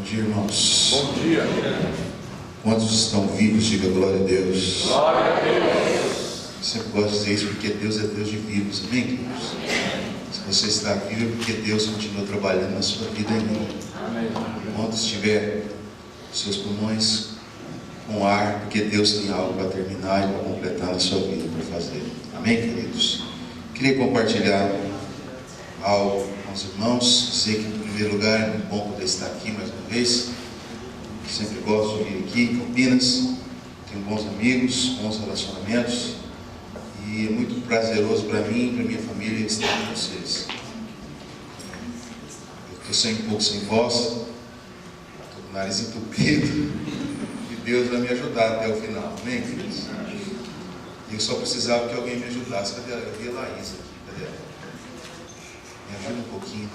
dia, irmãos. Bom dia. Quantos estão vivos? Diga glória a Deus. Glória a Deus. Eu sempre gosto de dizer isso porque Deus é Deus de vivos, amém, queridos? Se você está vivo é porque Deus continua trabalhando na sua vida ainda. Amém. Quando estiver seus pulmões com ar, porque Deus tem algo para terminar e para completar na sua vida, para fazer. Amém, queridos? Queria compartilhar algo com os irmãos. Sei que, em primeiro lugar, é muito bom poder estar aqui mais uma vez. Sempre gosto de vir aqui em Campinas. Tenho bons amigos, bons relacionamentos. E é muito prazeroso para mim e para minha família estar com vocês. Eu estou um pouco sem voz, estou com o nariz entupido. E Deus vai me ajudar até o final. Amém, queridos? E eu só precisava que alguém me ajudasse. Cadê a Laís aqui? Cadê ela? Me ajuda um pouquinho.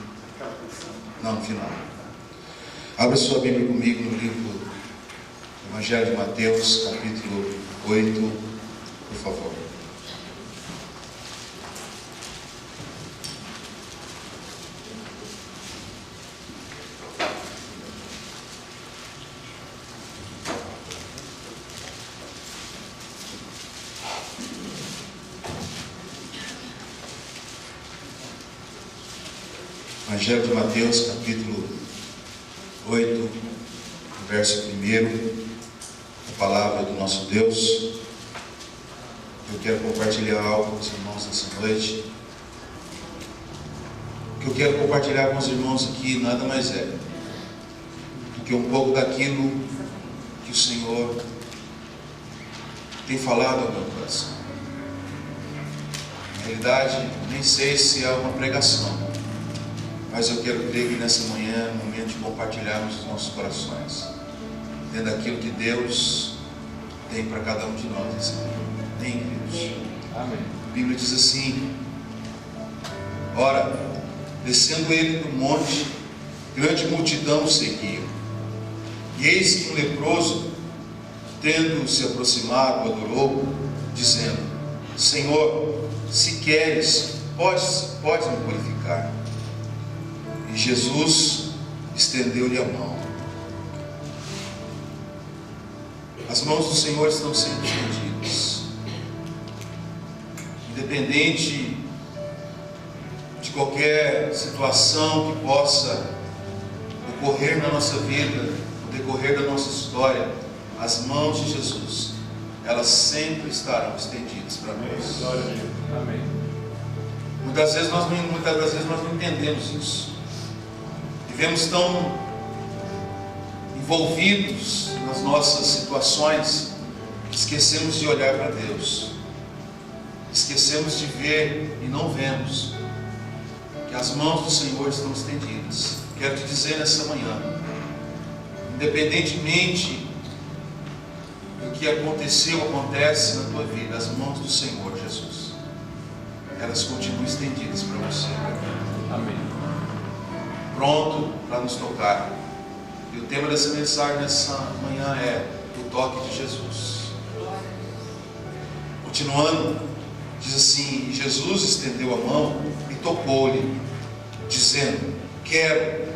Não, no final. Abra sua Bíblia comigo no livro do Evangelho de Mateus, capítulo 8, por favor. Evangelho de Mateus, capítulo 8, verso 1, a palavra do nosso Deus. Eu quero compartilhar algo com os irmãos nessa noite. O que eu quero compartilhar com os irmãos aqui nada mais é do que um pouco daquilo que o Senhor tem falado ao meu coração. Na realidade, nem sei se é uma pregação, mas eu quero crer que nessa manhã é o momento de compartilharmos os nossos corações, dentro daquilo que Deus tem para cada um de nós nesse dia. Amém, queridos? Amém. A Bíblia diz assim: ora, descendo ele do monte, grande multidão o seguia. E eis que um leproso, tendo se aproximado, adorou, dizendo: Senhor, se queres, podes me purificar. E Jesus estendeu-lhe a mão. As mãos do Senhor estão sempre estendidas. Independente de qualquer situação que possa ocorrer na nossa vida, no decorrer da nossa história, as mãos de Jesus, elas sempre estarão estendidas para nós. Glória a Deus. Amém. Muitas das vezes nós não entendemos isso. Vivemos tão envolvidos nas nossas situações, esquecemos de olhar para Deus, esquecemos de ver e não vemos que as mãos do Senhor estão estendidas. Quero te dizer nessa manhã, independentemente do que aconteceu, acontece na tua vida, as mãos do Senhor Jesus, elas continuam estendidas para você. Amém. Pronto para nos tocar. E o tema dessa mensagem nessa manhã é o toque de Jesus. Continuando, diz assim: Jesus estendeu a mão e tocou-lhe, dizendo: quero,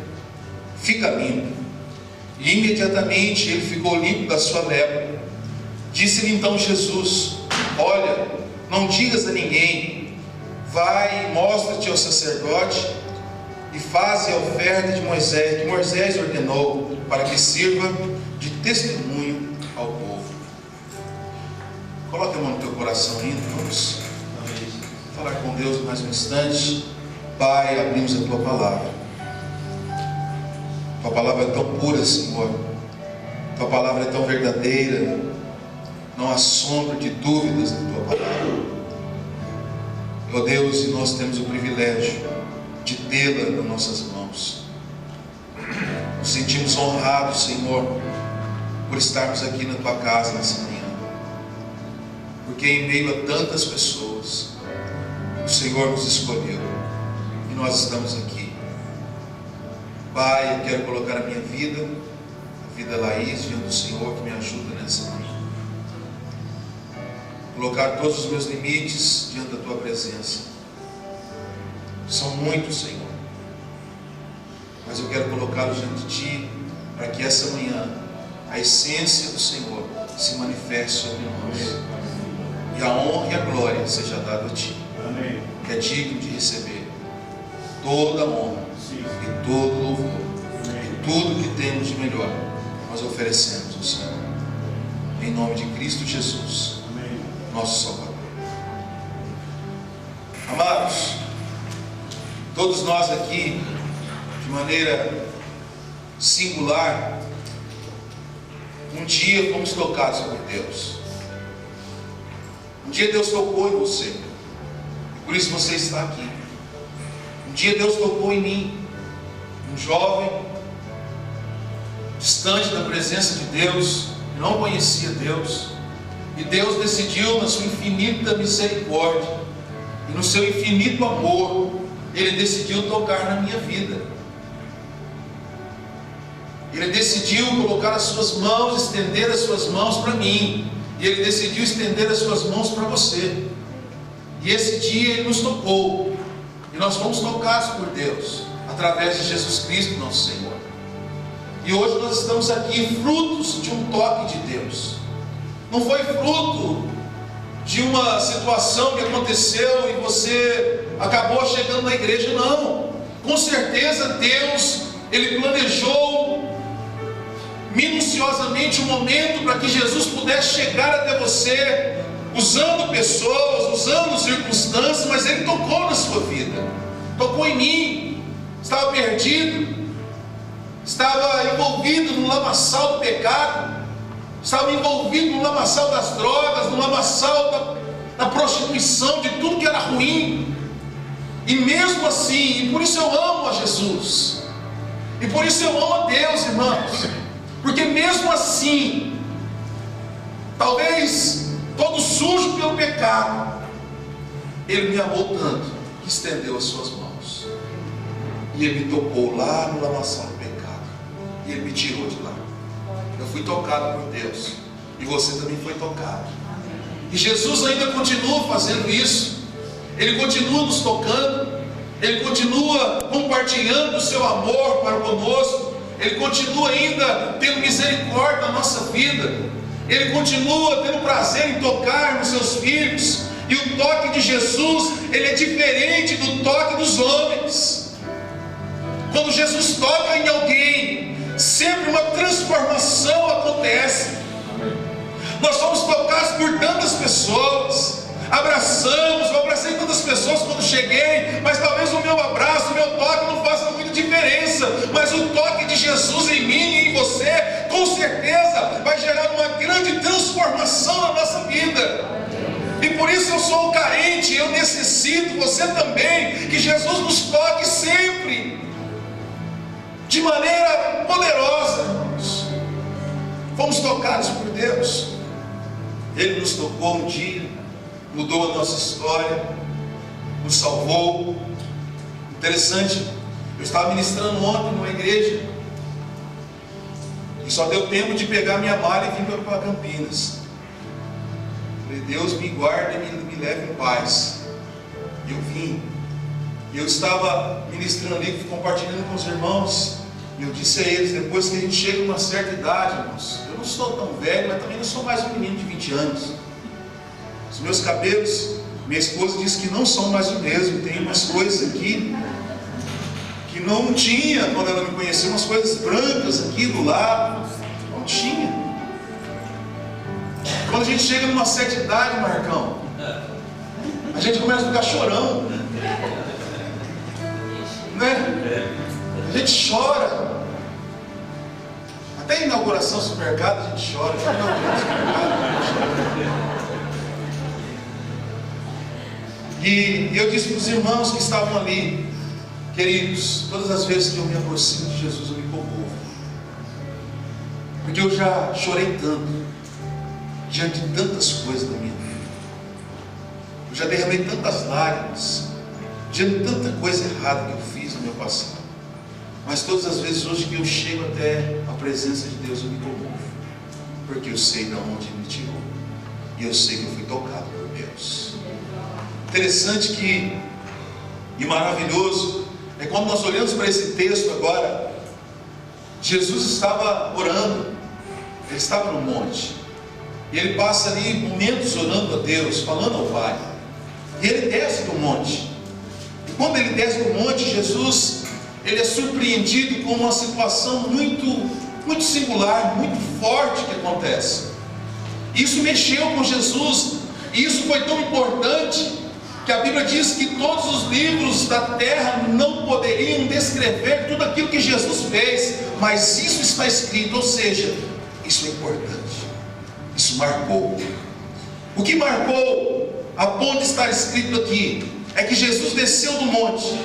fica limpo. E imediatamente ele ficou limpo da sua lepra. Disse-lhe então Jesus: olha, não digas a ninguém, vai e mostra-te ao sacerdote e faze a oferta de Moisés, que Moisés ordenou, para que sirva de testemunho ao povo. Coloque a mão no teu coração ainda, vamos falar com Deus mais um instante. Pai, abrimos a tua palavra. Tua palavra é tão pura, Senhor. Tua palavra é tão verdadeira. Não há sombra de dúvidas na tua palavra. Ó Deus, e nós temos o privilégio de tê-la nas nossas mãos. Nos sentimos honrados, Senhor, por estarmos aqui na tua casa nessa manhã, porque em meio a tantas pessoas o Senhor nos escolheu e nós estamos aqui. Pai, eu quero colocar a minha vida, a vida da Laís, diante do Senhor, que me ajuda nessa manhã. Colocar todos os meus limites diante da tua presença. São muitos, Senhor, mas eu quero colocá-los diante de Ti, para que essa manhã a essência do Senhor se manifeste sobre nós. E a honra e a glória seja dada a Ti, que é digno de receber toda a honra e todo o louvor. E tudo que temos de melhor nós oferecemos ao Senhor. Em nome de Cristo Jesus, nosso Salvador. Amados, todos nós aqui, de maneira singular, um dia fomos tocados por Deus. Um dia Deus tocou em você, e por isso você está aqui. Um dia Deus tocou em mim, um jovem, distante da presença de Deus, que não conhecia Deus, e Deus decidiu, na sua infinita misericórdia e no seu infinito amor, Ele decidiu tocar na minha vida. Ele decidiu colocar as suas mãos, estender as suas mãos para mim, e Ele decidiu estender as suas mãos para você. E esse dia Ele nos tocou, e nós fomos tocados por Deus através de Jesus Cristo, nosso Senhor. E hoje nós estamos aqui frutos de um toque de Deus. Não foi fruto de uma situação que aconteceu e você acabou chegando na igreja, não. Com certeza Deus, Ele planejou minuciosamente um momento para que Jesus pudesse chegar até você, usando pessoas, usando circunstâncias, mas Ele tocou na sua vida, tocou em mim. Estava perdido, estava envolvido no lamaçal do pecado, estava envolvido no lamaçal das drogas, no lamaçal da prostituição, de tudo que era ruim. E mesmo assim, e por isso eu amo a Jesus, e por isso eu amo a Deus, irmãos, porque mesmo assim, talvez todo sujo pelo pecado, Ele me amou tanto que estendeu as suas mãos, e Ele me tocou lá no lamaçal do pecado, e Ele me tirou de lá. Eu fui tocado por Deus, e você também foi tocado. E Jesus ainda continua fazendo isso. Ele continua nos tocando, Ele continua compartilhando o seu amor para conosco, Ele continua ainda tendo misericórdia na nossa vida, Ele continua tendo prazer em tocar nos seus filhos. E o toque de Jesus, ele é diferente do toque dos homens. Quando Jesus toca em alguém, sempre uma transformação acontece. Nós somos tocados por tantas pessoas, abraçamos, eu abracei tantas pessoas quando cheguei, mas talvez o meu abraço, o meu toque não faça muita diferença, mas o toque de Jesus em mim e em você, com certeza vai gerar uma grande transformação na nossa vida. E por isso eu sou carente, eu necessito, você também, que Jesus nos toque sempre, de maneira poderosa, irmãos. Fomos tocados por Deus, Ele nos tocou um dia, mudou a nossa história, nos salvou. Interessante, eu estava ministrando ontem numa igreja, e só deu tempo de pegar minha mala e vir para Campinas. Falei, Deus me guarda e me leve em paz. E eu vim, e eu estava ministrando ali, compartilhando com os irmãos, e eu disse a eles, depois que a gente chega a uma certa idade, irmãos, eu não sou tão velho, mas também não sou mais um menino de 20 anos. Os meus cabelos, minha esposa disse que não são mais o mesmo, tem umas coisas aqui que não tinha quando ela me conheceu, umas coisas brancas aqui do lado, não tinha. Quando a gente chega numa certa idade, Marcão, a gente começa a ficar chorão, né? A gente chora. Até a inauguração do supermercado a gente chora. E eu disse para os irmãos que estavam ali, queridos, todas as vezes que eu me aproximo de Jesus eu me comovo, porque eu já chorei tanto diante de tantas coisas da minha vida, eu já derramei tantas lágrimas diante de tanta coisa errada que eu fiz no meu passado, mas todas as vezes hoje que eu chego até a presença de Deus eu me comovo, porque eu sei de onde Ele me tirou, e eu sei que eu fui tocado por Deus. Interessante e maravilhoso é quando nós olhamos para esse texto agora, Jesus estava orando, ele estava no monte, e ele passa ali momentos orando a Deus, falando ao Pai, e ele desce do monte, e quando ele desce do monte, Jesus, ele é surpreendido com uma situação muito singular, muito forte que acontece. Isso mexeu com Jesus, e isso foi tão importante, que a Bíblia diz que todos os livros da terra não poderiam descrever tudo aquilo que Jesus fez, mas isso está escrito, ou seja, isso é importante, isso marcou. O que marcou, a ponto de estar escrito aqui, é que Jesus desceu do monte,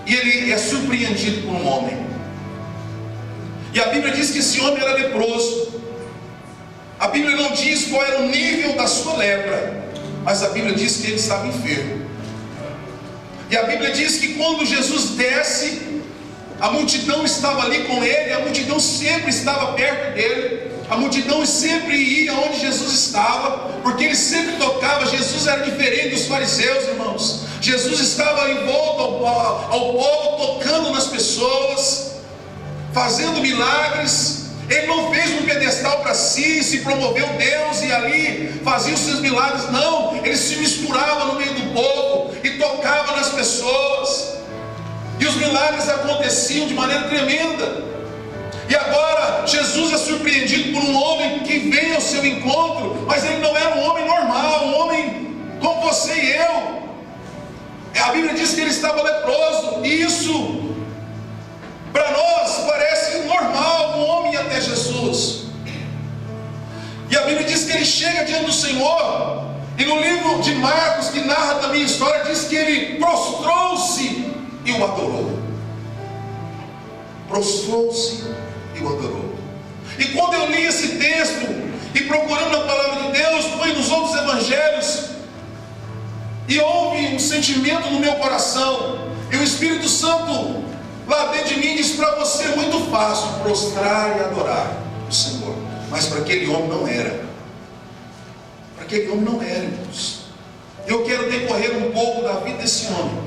e ele é surpreendido por um homem, e a Bíblia diz que esse homem era leproso. A Bíblia não diz qual era o nível da sua lepra, mas a Bíblia diz que ele estava enfermo. E a Bíblia diz que quando Jesus desce, a multidão estava ali com ele, a multidão sempre estava perto dele, a multidão sempre ia onde Jesus estava, porque ele sempre tocava. Jesus era diferente dos fariseus, irmãos. Jesus estava em volta ao povo, tocando nas pessoas, fazendo milagres. Ele não fez um pedestal para si, se promoveu Deus e ali fazia os seus milagres. Não, ele se misturava no meio do povo e tocava nas pessoas, e os milagres aconteciam de maneira tremenda. E agora Jesus é surpreendido por um homem que vem ao seu encontro, mas ele não era um homem normal, um homem como você e eu. A Bíblia diz que ele estava leproso, e isso para nós parece normal, um homem ir até Jesus. E a Bíblia diz que ele chega diante do Senhor, e no livro de Marcos, que narra também a história, diz que ele prostrou-se e o adorou. Prostrou-se e o adorou. E quando eu li esse texto, e procurando a palavra de Deus, fui nos outros evangelhos, e houve um sentimento no meu coração, e o Espírito Santo lá dentro de mim diz: para você é muito fácil prostrar e adorar o Senhor, mas para aquele homem não era. Para aquele homem não era, irmãos. Eu quero decorrer um pouco da vida desse homem,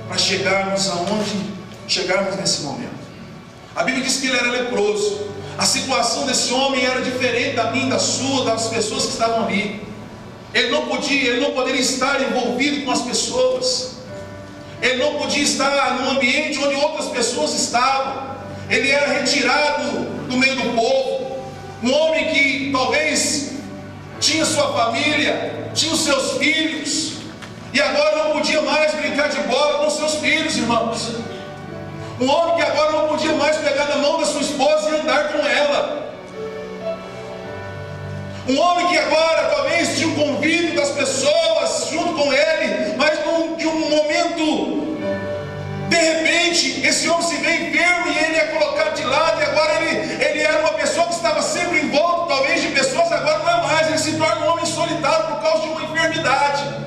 para chegarmos aonde chegarmos nesse momento. A Bíblia diz que ele era leproso. A situação desse homem era diferente da minha, da sua, das pessoas que estavam ali. Ele não poderia estar envolvido com as pessoas. Ele não podia estar num ambiente onde outras pessoas estavam. Ele era retirado do meio do povo. Um homem que talvez tinha sua família, tinha os seus filhos, e agora não podia mais brincar de bola com seus filhos, irmãos. Um homem que agora não podia mais pegar na mão da sua esposa e andar com ela. Um homem que agora talvez tinha o convívio das pessoas junto com ele, mas de um momento, de repente, esse homem se vê enfermo e ele é colocado de lado, e agora ele era uma pessoa que estava sempre em volta, talvez, de pessoas, agora não é mais. Ele se torna um homem solitário por causa de uma enfermidade.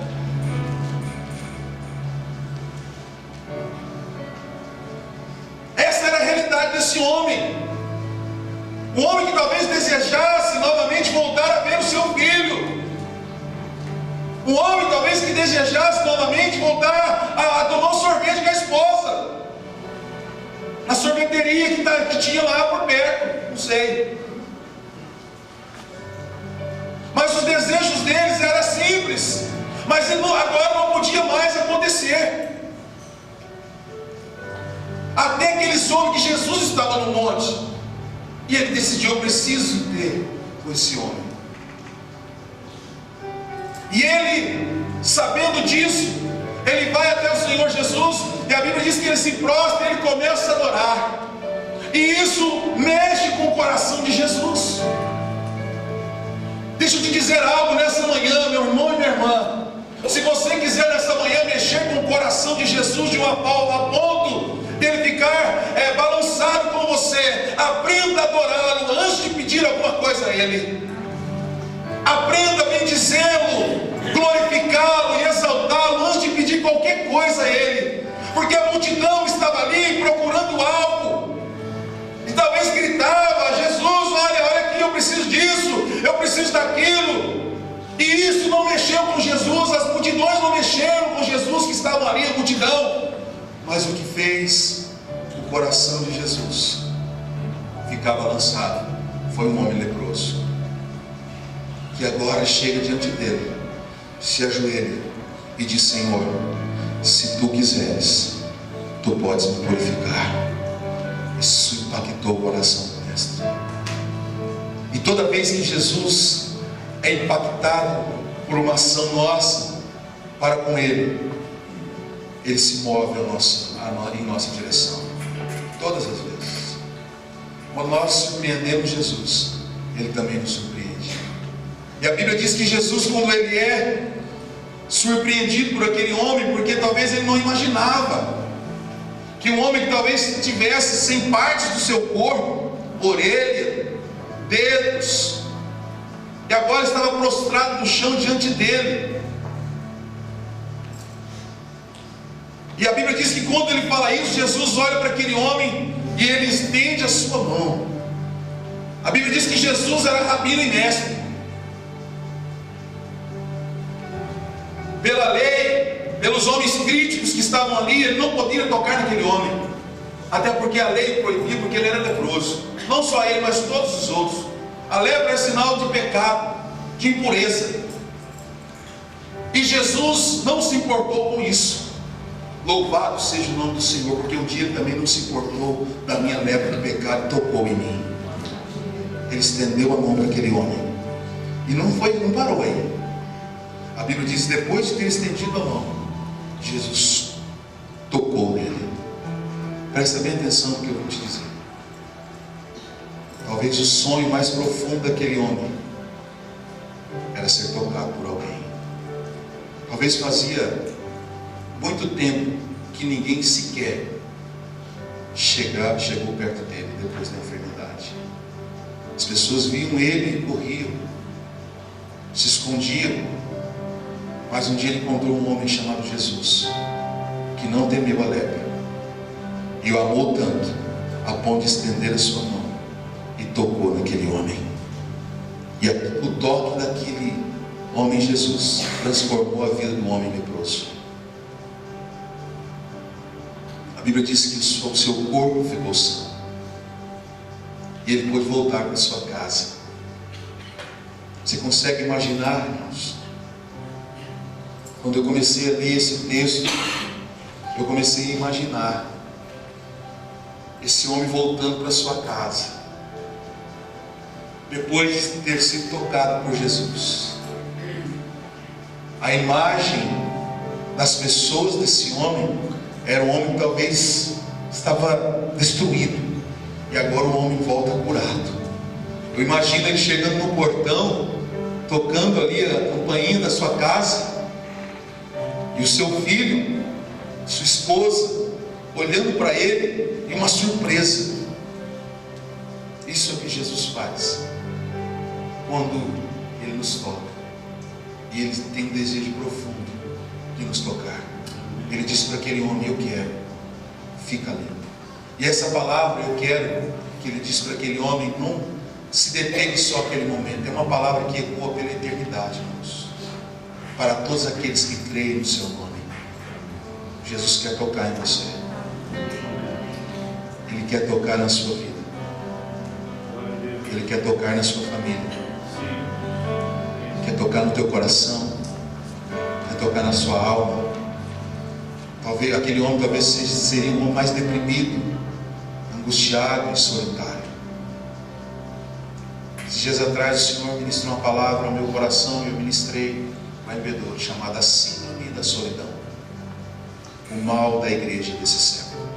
Essa era a realidade desse homem. Um homem que talvez desejasse novamente voltar a ver o seu filho. Um homem talvez que desejasse novamente voltar a tomar um sorvete com a esposa, na sorveteria que tinha lá por perto, não sei. Mas os desejos deles eram simples, mas agora não podia mais acontecer. Até que ele soube que Jesus estava no monte, e ele decidiu: eu preciso ter com esse homem. E ele, sabendo disso, ele vai até o Senhor Jesus, e a Bíblia diz que ele se prostra e ele começa a adorar. E isso mexe com o coração de Jesus. Deixa eu te dizer algo nessa manhã, meu irmão e minha irmã. Se você quiser nessa manhã mexer com o coração de Jesus de uma a ponto dele ficar balançado com você, aprenda a adorá-lo antes de pedir alguma coisa a ele. Aprenda a bendizê-lo, glorificá-lo e exaltá-lo antes de pedir qualquer coisa a ele, porque a multidão estava ali procurando algo, e talvez gritava: Jesus, olha aqui, eu preciso disso, eu preciso daquilo. E isso não mexeu com Jesus, as multidões não mexeram com Jesus que estavam ali, a multidão. Mas o que fez o coração de Jesus ficava lançado foi um homem leproso, que agora chega diante dele, se ajoelha e diz: Senhor, se tu quiseres, tu podes me purificar. Isso impactou o coração do mestre. E toda vez que Jesus é impactado por uma ação nossa para com Ele, Ele se move em nossa direção. Todas as vezes. Quando nós surpreendemos Jesus, Ele também nos surpreende. E a Bíblia diz que Jesus, quando Ele é surpreendido por aquele homem, porque talvez ele não imaginava que um homem que talvez tivesse sem partes do seu corpo, orelha, dedos, e agora estava prostrado no chão diante dele. E a Bíblia diz que quando ele fala isso, Jesus olha para aquele homem e ele estende a sua mão. A Bíblia diz que Jesus era rabino e mestre. Pela lei, pelos homens críticos que estavam ali, ele não podia tocar naquele homem, até porque a lei proibia, porque ele era leproso. Não só ele, mas todos os outros. A lepra é sinal de pecado, de impureza. E Jesus não se importou com isso. Louvado seja o nome do Senhor, porque um dia ele também não se importou da minha lepra de pecado e tocou em mim. Ele estendeu a mão para aquele homem e não parou aí. A Bíblia diz: depois de ter estendido a mão, Jesus tocou nele. Presta bem atenção no que eu vou te dizer. Talvez o sonho mais profundo daquele homem era ser tocado por alguém. Talvez fazia muito tempo que ninguém sequer chegou perto dele depois da enfermidade. As pessoas viam ele e corriam, se escondiam. Mas um dia ele encontrou um homem chamado Jesus, que não temeu a lepra, e o amou tanto, a ponto de estender a sua mão e tocou naquele homem. E o toque daquele homem Jesus transformou a vida do homem leproso. A Bíblia diz que o seu corpo ficou são, e ele pôde voltar para sua casa. Você consegue imaginar, irmãos? Quando eu comecei a ler esse texto, eu comecei a imaginar esse homem voltando para sua casa, depois de ter sido tocado por Jesus. A imagem das pessoas desse homem era um homem que talvez estava destruído, e agora o homem volta curado. Eu imagino ele chegando no portão, tocando ali a campainha da sua casa, e o seu filho, sua esposa, olhando para ele, e uma surpresa. Isso é o que Jesus faz quando Ele nos toca. E Ele tem um desejo profundo de nos tocar. Ele disse para aquele homem: eu quero, fica limpo. E essa palavra, eu quero, que Ele disse para aquele homem, não se detém só aquele momento. É uma palavra que ecoa pela eternidade, irmãos, para todos aqueles que creem no seu nome. Jesus quer tocar em você. Ele quer tocar na sua vida. Ele quer tocar na sua família. Quer tocar no teu coração. Quer tocar na sua alma. Talvez aquele homem seria o homem mais deprimido, angustiado e solitário. Esses dias atrás o Senhor ministrou uma palavra ao meu coração, e eu ministrei uma embedoura chamada Síndrome da Solidão, o mal da igreja desse século.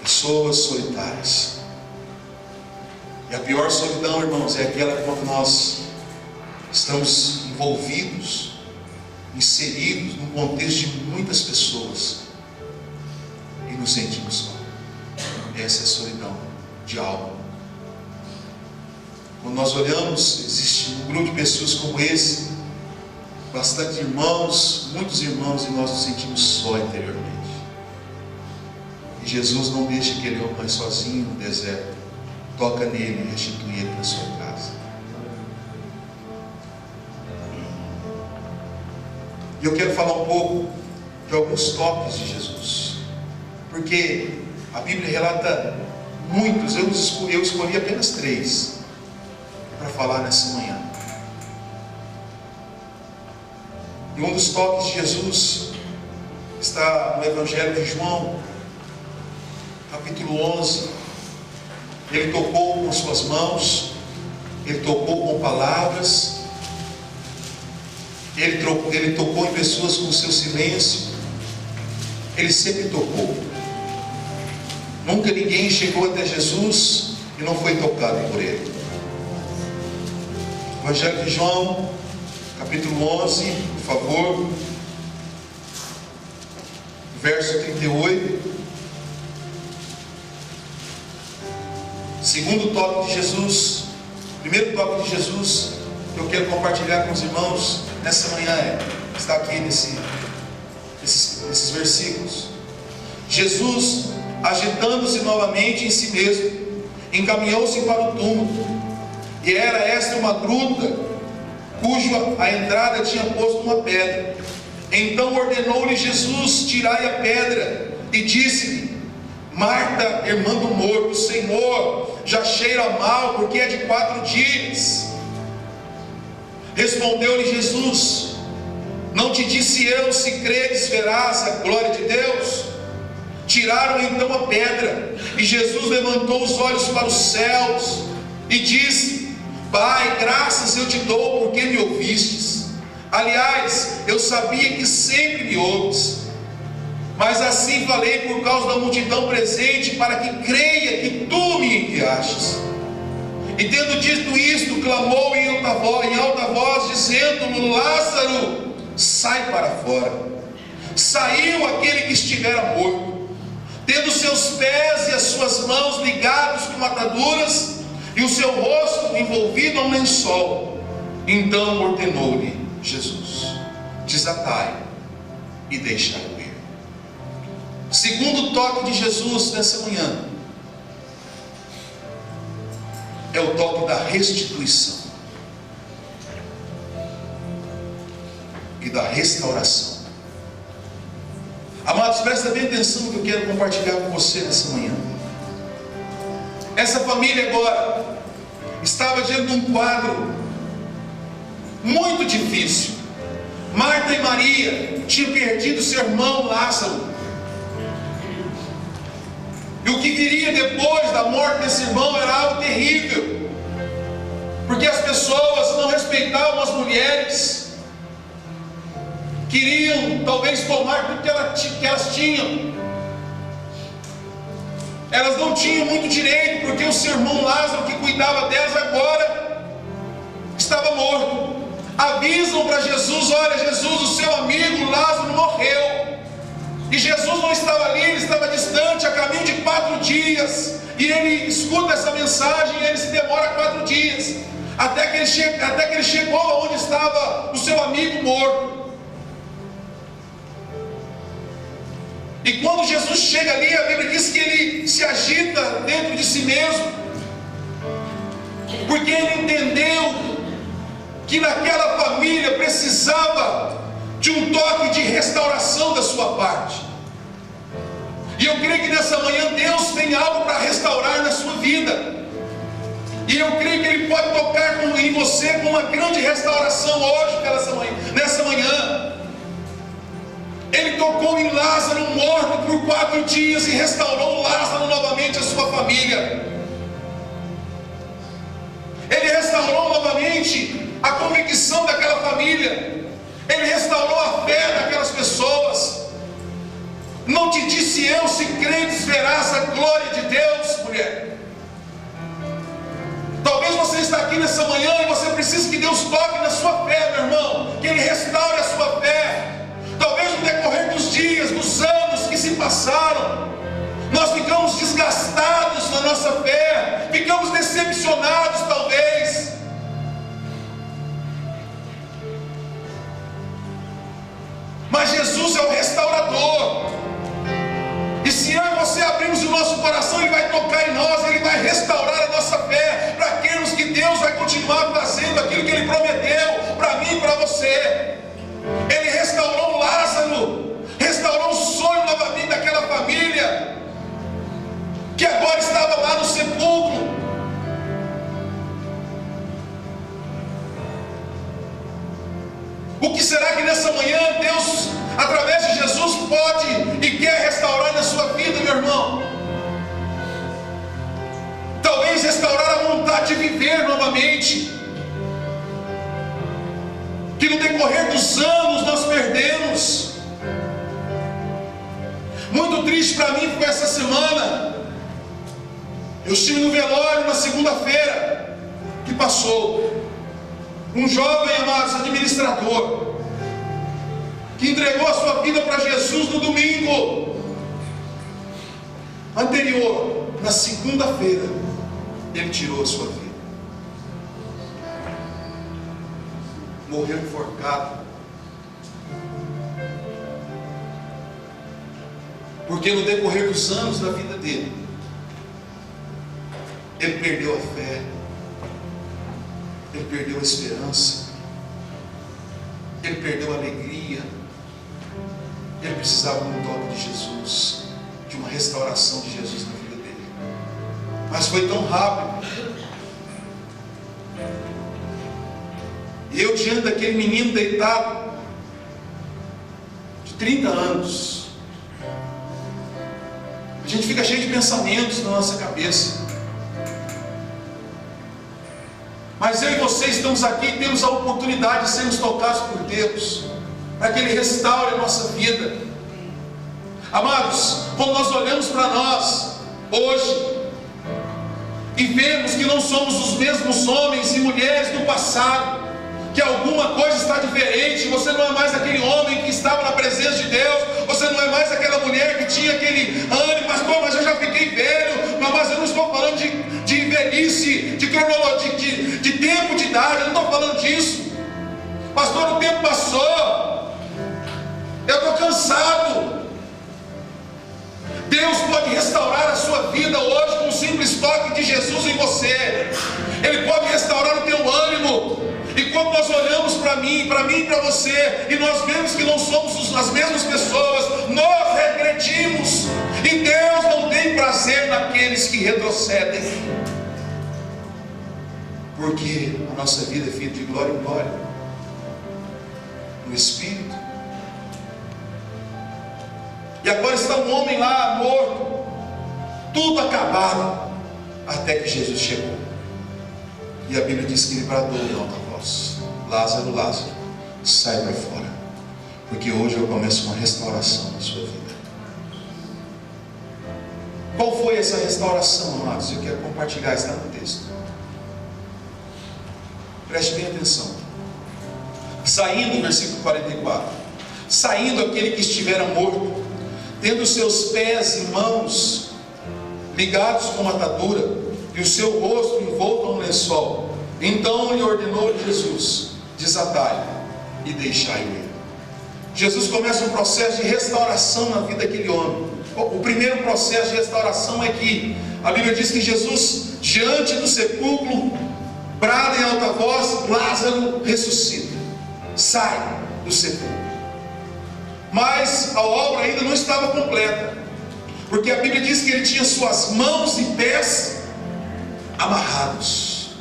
Pessoas solitárias. E a pior solidão, irmãos, é aquela quando nós estamos envolvidos, inseridos num contexto de muitas pessoas e nos sentimos só. Essa é a solidão de alma. Quando nós olhamos, existe um grupo de pessoas como esse, bastante irmãos, muitos irmãos, e nós nos sentimos só interiormente. E Jesus não deixa aquele homem mais sozinho no deserto. Toca nele e restitui ele na sua casa. E eu quero falar um pouco de alguns toques de Jesus, porque a Bíblia relata muitos, eu escolhi apenas 3 para falar nessa manhã. E um dos toques de Jesus está no Evangelho de João, capítulo 11. Ele tocou com as suas mãos, ele tocou com palavras, ele tocou em pessoas com o seu silêncio. Ele sempre tocou. Nunca ninguém chegou até Jesus e não foi tocado por ele. Evangelho de João, capítulo 11, por favor, verso 38. Segundo toque de Jesus, primeiro toque de Jesus que eu quero compartilhar com os irmãos nessa manhã está aqui nesses versículos. Jesus, agitando-se novamente em si mesmo, encaminhou-se para o túmulo, e era esta uma gruta, cuja a entrada tinha posto uma pedra. Então ordenou-lhe Jesus: tirai a pedra, e disse-lhe: Marta, irmã do morto, Senhor, já cheira mal, porque é de 4 dias. Respondeu-lhe Jesus: não te disse eu, se creres verás a glória de Deus? Tiraram então a pedra, e Jesus levantou os olhos para os céus e disse: Pai, graças eu te dou porque me ouvistes. Aliás, eu sabia que sempre me ouves, mas assim falei por causa da multidão presente, para que creia que tu me enviastes. E tendo dito isto, clamou em alta voz, dizendo: Lázaro, sai para fora. Saiu aquele que estivera morto, tendo seus pés e as suas mãos ligados com ataduras, e o seu rosto envolvido a um lençol. Então ordenou-lhe Jesus: desatai e deixai-o ir. Segundo toque de Jesus nessa manhã é o toque da restituição e da restauração. Amados, presta bem atenção no que eu quero compartilhar com você nessa manhã. Essa família agora estava diante de um quadro muito difícil. Marta e Maria tinham perdido seu irmão Lázaro, e o que viria depois da morte desse irmão era algo terrível, porque as pessoas não respeitavam as mulheres, queriam talvez tomar tudo que elas tinham. Elas não tinham muito direito, porque o seu irmão Lázaro, que cuidava delas, agora estava morto. Avisam para Jesus: olha, Jesus, o seu amigo Lázaro morreu. E Jesus não estava ali, ele estava distante, a caminho de 4 dias. E ele escuta essa mensagem e ele se demora 4 dias, até que ele chegou onde estava o seu amigo morto. E quando Jesus chega ali, a Bíblia diz que ele se agita dentro de si mesmo, porque ele entendeu que naquela família precisava de um toque de restauração da sua parte. E eu creio que nessa manhã Deus tem algo para restaurar na sua vida, e eu creio que Ele pode tocar em você com uma grande restauração hoje, nessa manhã. Ele tocou em Lázaro morto por 4 dias e restaurou Lázaro novamente, a sua família. Ele restaurou novamente a convicção daquela família. Ele restaurou a fé daquelas pessoas. Não te disse eu, se credes verás a glória de Deus, mulher. Talvez você está aqui nessa manhã e você precisa que Deus toque na sua fé, meu irmão, que Ele restaure a sua fé. Talvez no decorrer dos dias, dos anos que se passaram, nós ficamos desgastados na nossa fé, ficamos decepcionados talvez. Mas Jesus é o restaurador. E se eu e você abrirmos o nosso coração, Ele vai tocar em nós, Ele vai restaurar a nossa fé, para crermos que Deus vai continuar fazendo aquilo que Ele prometeu para mim e para você. Ele restaurou Lázaro, restaurou o sonho novamente daquela família, que agora estava lá de viver novamente, que no decorrer dos anos nós perdemos. Muito triste para mim foi essa semana. Eu estive no velório na segunda-feira que passou. Um jovem, amados, administrador, que entregou a sua vida para Jesus no domingo anterior. Na segunda-feira, ele tirou a sua vida. Morreu enforcado. Porque no decorrer dos anos da vida dele, ele perdeu a fé, ele perdeu a esperança, ele perdeu a alegria. Ele precisava de um toque de Jesus, de uma restauração de Jesus na vida dele. Mas foi tão rápido. E eu, diante daquele menino deitado, de 30 anos, a gente fica cheio de pensamentos na nossa cabeça. Mas eu e você estamos aqui e temos a oportunidade de sermos tocados por Deus, para que Ele restaure a nossa vida. Amados, quando nós olhamos para nós hoje e vemos que não somos os mesmos homens e mulheres do passado, que alguma coisa está diferente, você não é mais aquele homem que estava na presença de Deus, você não é mais aquela mulher que tinha aquele ânimo, pastor, mas eu já fiquei velho. Mas eu não estou falando de velhice, de cronologia, de tempo de idade, eu não estou falando disso. Pastor, o tempo passou, eu estou cansado. Deus pode restaurar a sua vida hoje com um simples toque de Jesus em você. Ele pode restaurar o teu ânimo. E quando nós olhamos para mim e para você, e nós vemos que não somos as mesmas pessoas, nós regredimos. E Deus não tem prazer naqueles que retrocedem, porque a nossa vida é feita de glória em glória, no Espírito. E agora está um homem lá morto, tudo acabado, até que Jesus chegou. E a Bíblia diz que ele bradou em alta voz: Lázaro, Lázaro, sai para fora, porque hoje eu começo uma restauração na sua vida. Qual foi essa restauração, amados? Eu quero compartilhar, está no texto. Preste bem atenção. Saindo, versículo 44, saindo aquele que estivera morto, tendo seus pés e mãos ligados com atadura, e o seu rosto envolto a um lençol, então lhe ordenou Jesus: desatai-o e deixai-o ir. Jesus começa um processo de restauração na vida daquele homem. O primeiro processo de restauração é que a Bíblia diz que Jesus, diante do sepulcro, brada em alta voz: Lázaro, ressuscita, sai do sepulcro. Mas a obra ainda não estava completa, porque a Bíblia diz que ele tinha suas mãos e pés amarrados,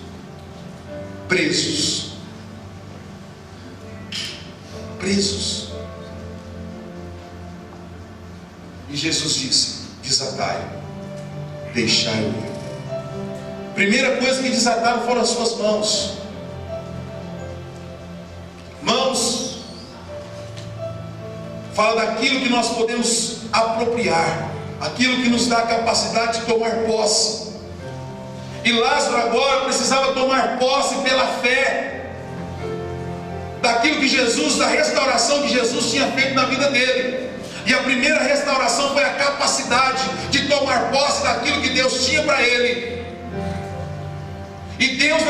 presos. E Jesus disse: desatai-o, deixai-o ir. Primeira coisa que desataram foram as suas mãos. Mãos fala daquilo que nós podemos apropriar, aquilo que nos dá a capacidade de tomar posse. E Lázaro agora precisava tomar posse pela fé daquilo que Jesus, da restauração que Jesus tinha feito na vida dele. E a primeira restauração foi a capacidade de tomar posse daquilo que Deus tinha para ele. E Deus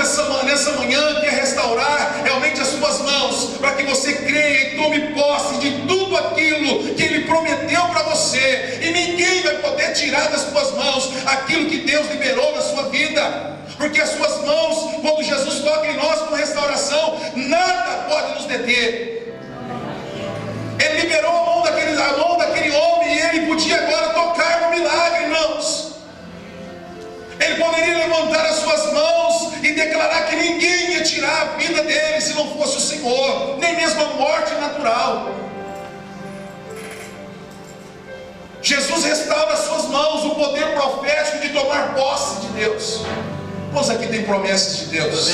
nessa manhã quer restaurar realmente as suas mãos, para que você creia e tome posse de tudo aquilo que Ele prometeu para você. E ninguém vai poder tirar das suas mãos aquilo que Deus liberou na sua vida, porque as suas mãos, quando Jesus toca em nós com restauração, nada pode nos deter. Ele liberou a mão daquele homem, e ele podia agora tocar no milagre, irmãos. Ele poderia levantar as suas mãos e declarar que ninguém ia tirar a vida dele se não fosse o Senhor, nem mesmo a morte natural. Jesus restaura as suas mãos, o poder profético de tomar posse de Deus. Quantos aqui tem promessas de Deus?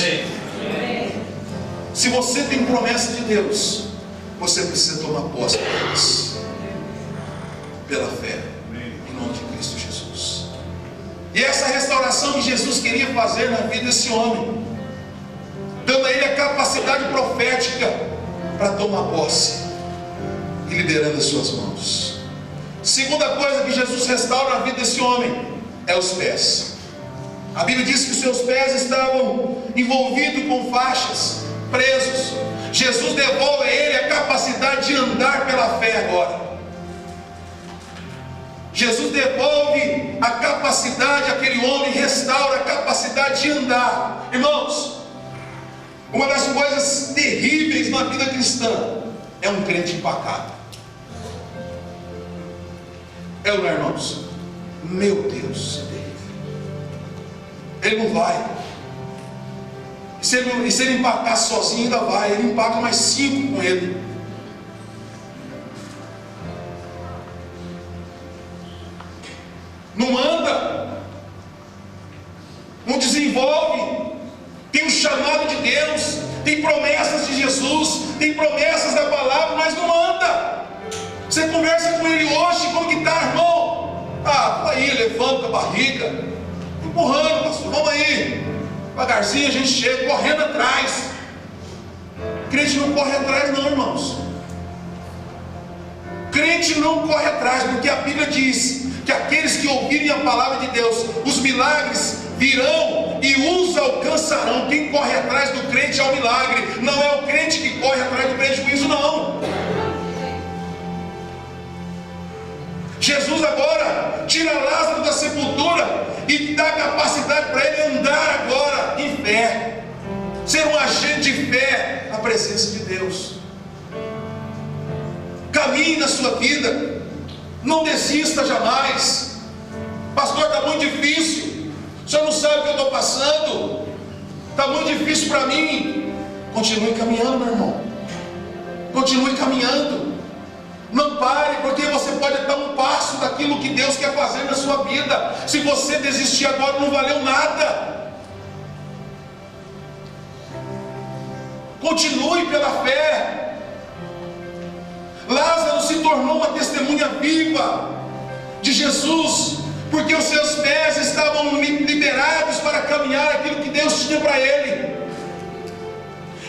Se você tem promessa de Deus, você precisa tomar posse delas pela fé, em nome de Cristo Jesus. E essa restauração que Jesus queria fazer na vida desse homem, dando a ele a capacidade profética para tomar posse e liberando as suas mãos. Segunda coisa que Jesus restaura na vida desse homem é os pés. A Bíblia diz que os seus pés estavam envolvidos com faixas, presos. Jesus devolve a ele a capacidade de andar pela fé agora. Jesus devolve a capacidade àquele homem, restaura a capacidade de andar. Irmãos, uma das coisas terríveis na vida cristã é um crente empacado. É ou não, irmãos? Meu Deus, é terrível. Ele não vai. E se ele empacar sozinho, ainda vai. Ele empaca mais 5 com ele. Não anda, não desenvolve. Tem um chamado de Deus, tem promessas de Jesus, tem promessas da palavra, mas não anda. Você conversa com ele hoje, como que está, irmão? Ah, aí, levanta a barriga, empurrando, pastor, vamos aí, devagarzinho a gente chega, correndo atrás. Crente não corre atrás não, irmãos. Crente não corre atrás, porque a Bíblia diz que aqueles que ouvirem a palavra de Deus, os milagres virão e os alcançarão. Quem corre atrás do crente é o milagre, não é o crente que corre atrás do prejuízo, não. Jesus agora tira Lázaro da sepultura e dá capacidade para ele andar agora em fé, ser um agente de fé na presença de Deus. Caminhe na sua vida, não desista jamais. Pastor, está muito difícil, o senhor não sabe o que eu estou passando, está muito difícil para mim. Continue caminhando, meu irmão, continue caminhando, não pare, porque você pode dar um passo daquilo que Deus quer fazer na sua vida. Se você desistir agora, não valeu nada. Continue pela fé. Lázaro se tornou uma testemunha viva de Jesus, porque os seus pés estavam liberados para caminhar aquilo que Deus tinha para ele.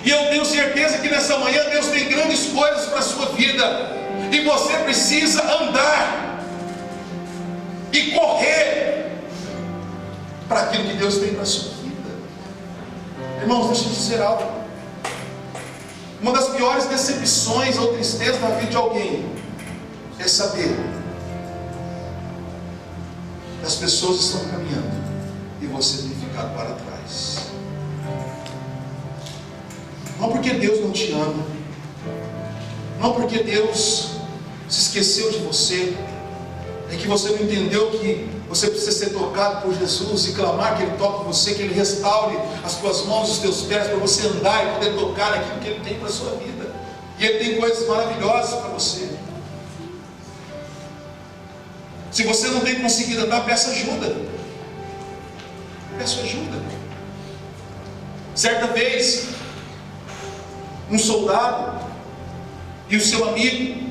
E eu tenho certeza que nessa manhã Deus tem grandes coisas para a sua vida, e você precisa andar e correr para aquilo que Deus tem para a sua vida. Irmãos, deixa eu dizer algo. Uma das piores decepções ou tristezas na vida de alguém é saber que as pessoas estão caminhando e você tem ficado para trás. Não porque Deus não te ama, não porque Deus se esqueceu de você, é que você não entendeu que você precisa ser tocado por Jesus e clamar que Ele toque você, que Ele restaure as tuas mãos e os teus pés para você andar e poder tocar naquilo que Ele tem para a sua vida. E Ele tem coisas maravilhosas para você. Se você não tem conseguido andar, peça ajuda. Peça ajuda. Certa vez, um soldado e o seu amigo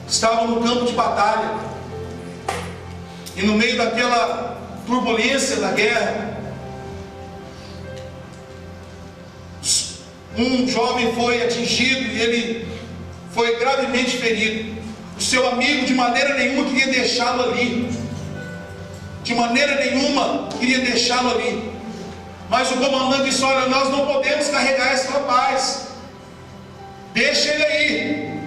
estavam no campo de batalha. E no meio daquela turbulência da guerra, um jovem foi atingido e ele foi gravemente ferido. O seu amigo de maneira nenhuma queria deixá-lo ali. De maneira nenhuma queria deixá-lo ali. Mas o comandante disse: olha, nós não podemos carregar esse rapaz. Deixa ele aí.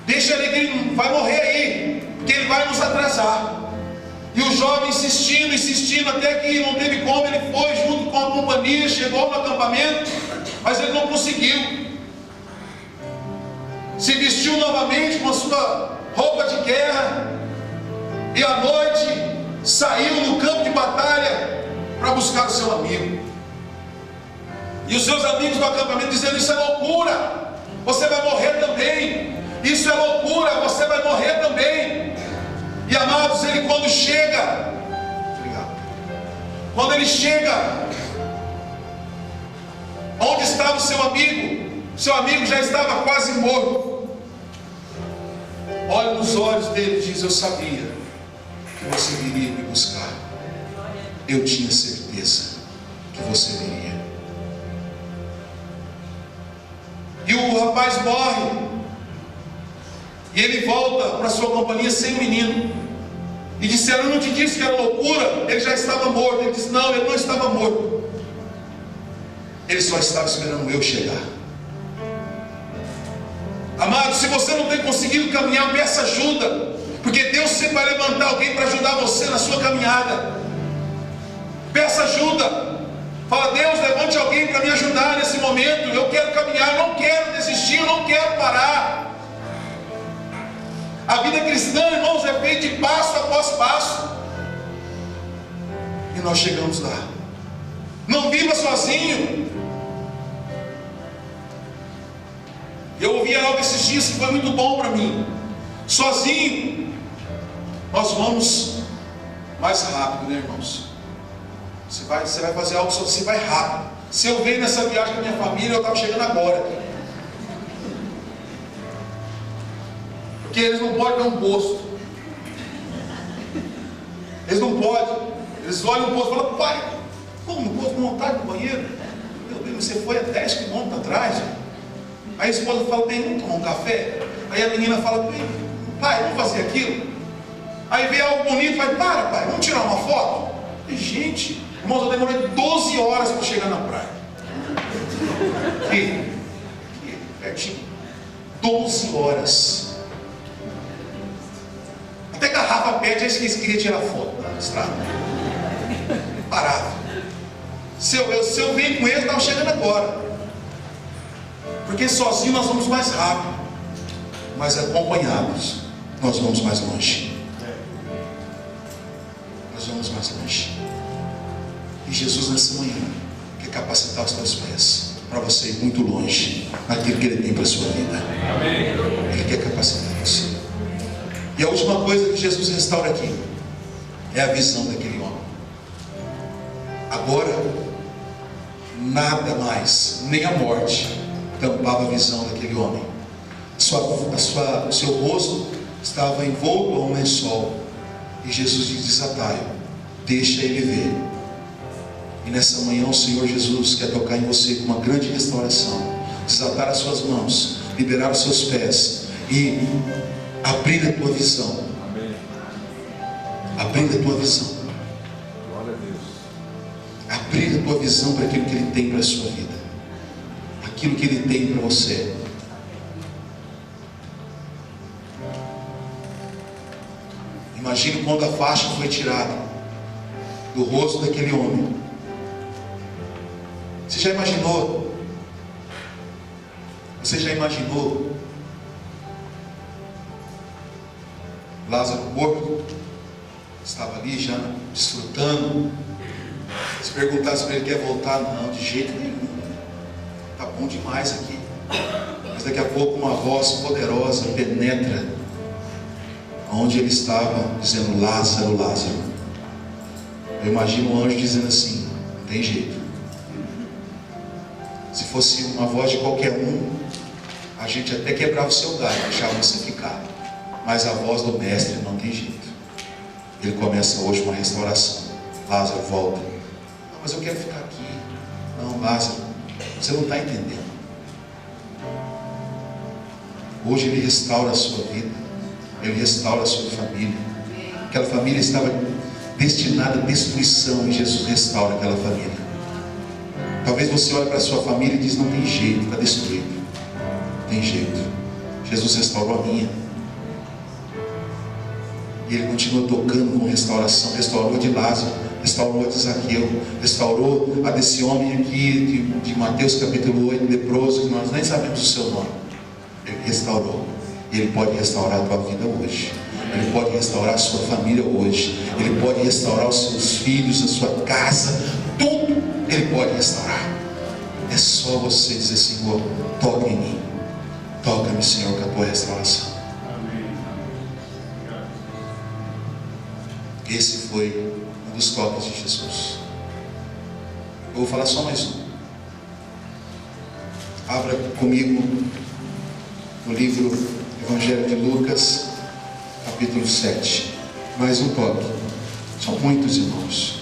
Deixa ele que ele vai morrer aí, porque ele vai nos atrasar. E o jovem insistindo, até que não teve como, ele foi junto com a companhia, chegou no acampamento, mas ele não conseguiu. Se vestiu novamente com a sua roupa de guerra, e à noite saiu no campo de batalha para buscar o seu amigo. E os seus amigos do acampamento dizendo: isso é loucura, você vai morrer também. Isso é loucura, você vai morrer também. E amados, ele quando chega, Quando ele chega onde estava o seu amigo já estava quase morto. Olha nos olhos dele e diz: eu sabia que você viria me buscar. Eu tinha certeza que você viria. E o rapaz morre. E ele volta para sua companhia sem o menino. E disseram: eu não te disse que era loucura? Ele já estava morto. Ele disse: não, ele não estava morto. Ele só estava esperando eu chegar. Amado, se você não tem conseguido caminhar, peça ajuda. Porque Deus sempre vai levantar alguém para ajudar você na sua caminhada. Peça ajuda. Fala: Deus, levante alguém para me ajudar nesse momento. Eu quero caminhar, eu não quero desistir, eu não quero parar. A vida cristã, irmãos, é feita de passo após passo. E nós chegamos lá. Não viva sozinho. Eu ouvi algo esses dias que foi muito bom para mim. Sozinho nós vamos mais rápido, né, irmãos? Você vai fazer algo, você vai rápido. Se eu venho nessa viagem com a minha família, eu estava chegando agora. Porque eles não podem dar um posto. Eles não podem. Eles olham o posto e falam: pai, como não posso montar no banheiro? Meu Deus, você foi a 10 quilômetros atrás. Aí a esposa fala: bem, vamos tomar um café? Aí a menina fala: bem, pai, vamos fazer aquilo? Aí vê algo bonito, vai: para, pai, vamos tirar uma foto? E, gente, irmãos, eu demorei 12 horas para chegar na praia. Aqui, pertinho. 12 horas. Até garrafa pede, aí eles queriam tirar foto na estrada. Parado. Se eu venho com eles, eu estava chegando agora. Porque sozinho nós vamos mais rápido, mas acompanhados nós vamos mais longe. Nós vamos mais longe. E Jesus nessa manhã quer capacitar os teus pés para você ir muito longe naquilo que Ele tem para a sua vida. Ele quer capacitar você. E a última coisa que Jesus restaura aqui é a visão daquele homem. Agora, nada mais, nem a morte tampava a visão daquele homem. O seu rosto estava envolto a um lençol. E Jesus diz: desatai-o, deixa ele ver. E nessa manhã o Senhor Jesus quer tocar em você com uma grande restauração. Desatar as suas mãos, liberar os seus pés e abrir a tua visão. Abrir a tua visão. Glória a Deus. Abrir a tua visão para aquilo que Ele tem para a sua vida. Aquilo que Ele tem para você. Imagine quando a faixa foi tirada do rosto daquele homem. Você já imaginou? Você já imaginou Lázaro morto? Estava ali já desfrutando. Se perguntasse para ele: quer voltar? Não, de jeito nenhum. Está bom demais aqui. Mas daqui a pouco uma voz poderosa penetra onde ele estava, dizendo: Lázaro, Lázaro. Eu imagino um anjo dizendo assim: não tem jeito. Se fosse uma voz de qualquer um, a gente até quebrava o seu galho, deixava você ficar. Mas a voz do mestre não tem jeito. Ele começa hoje uma restauração. Lázaro, volta. Não, mas eu quero ficar aqui. Não, Lázaro, você não está entendendo. Hoje Ele restaura a sua vida. Ele restaura a sua família. Aquela família estava destinada à destruição, e Jesus restaura aquela família. Talvez você olhe para a sua família e diz: não tem jeito, está destruído. Não tem jeito. Jesus restaurou a minha. E Ele continua tocando com restauração. Restaurou de Lázaro, restaurou a de Zaqueu, restaurou a desse homem aqui de Mateus capítulo 8, leproso, que nós nem sabemos o seu nome. Ele restaurou. E Ele pode restaurar a tua vida hoje. Ele pode restaurar a sua família hoje. Ele pode restaurar os seus filhos, a sua casa. Tudo Ele pode restaurar. É só você dizer: Senhor, toca em mim. Toca-me, Senhor, com a tua restauração. Esse foi um dos toques de Jesus. vou falar só mais um. Abra comigo no livro Evangelho de Lucas, capítulo 7. Mais um toque. São muitos irmãos.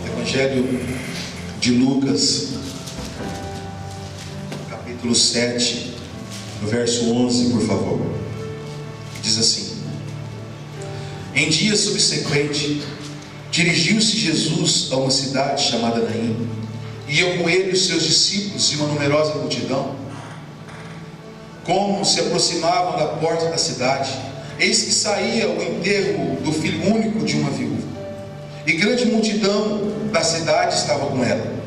Evangelho de Lucas, capítulo 7, no verso 11, por favor. Diz assim: em dia subsequente, dirigiu-se Jesus a uma cidade chamada Naim, e iam com ele os seus discípulos e uma numerosa multidão. Como se aproximavam da porta da cidade, eis que saía o enterro do filho único de uma viúva, e grande multidão da cidade estava com ela.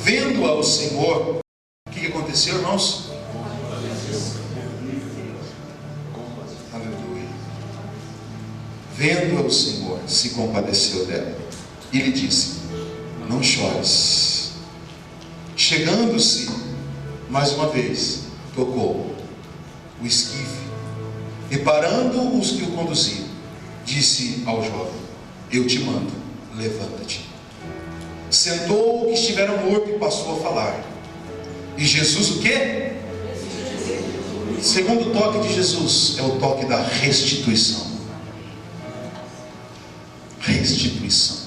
Vendo-a o Senhor, o que aconteceu, irmãos? Aleluia. Vendo-a o Senhor, se compadeceu dela e lhe disse: não chores. Chegando-se mais uma vez, tocou o esquife, e parando os que o conduziam, disse ao jovem: eu te mando, levanta-te. Sentou o que estivera morto e passou a falar. E Jesus o quê? Segundo toque de Jesus é o toque da restituição. Restituição.